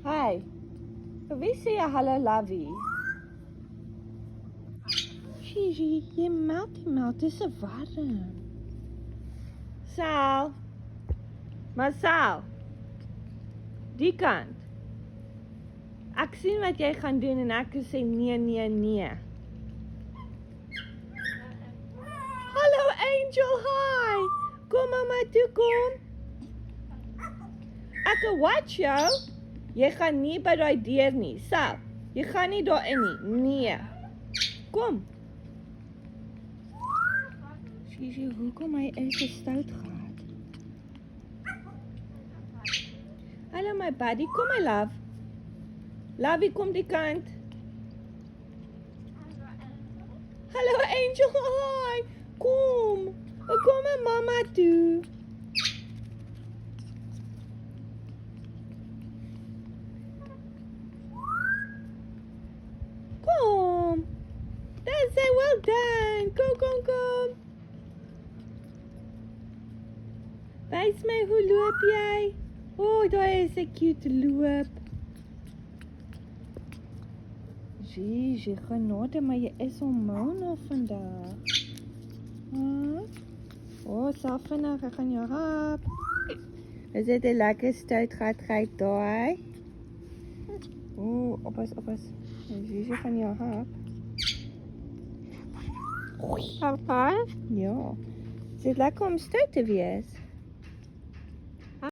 Hi. Vir wie sê jy hallo lovey? Gigi, jy meld, dis so warm. Sal. Maar Sal. Die kant. Ek sien wat jy gaan doen en ek sê nee. Hallo Angel, hi. Kom mamma toe, kom. Ek watch jou. Jy gaan nie by daai deur nie. Sal, jy gaan nie daarin nie. Nee. Kom. Gigi, hoekom hy is so stout gehad? Hallo my buddy, kom my love. Lovey, kom die kant. Hallo Angel, hi. Kom. Kom my mamma toe. Kom. That's it, well done. Kom. Wys my, hoe loop jy? Daar is 'n cute loop. Gigi, genade, maar jy is onmou vandag. Sal vinnig, ek gaan jou hap. Is dit 'n lekker stout gat daai? Oppas. Gigi gaan jou hap. Ja. Is dit lekker om stout te wees?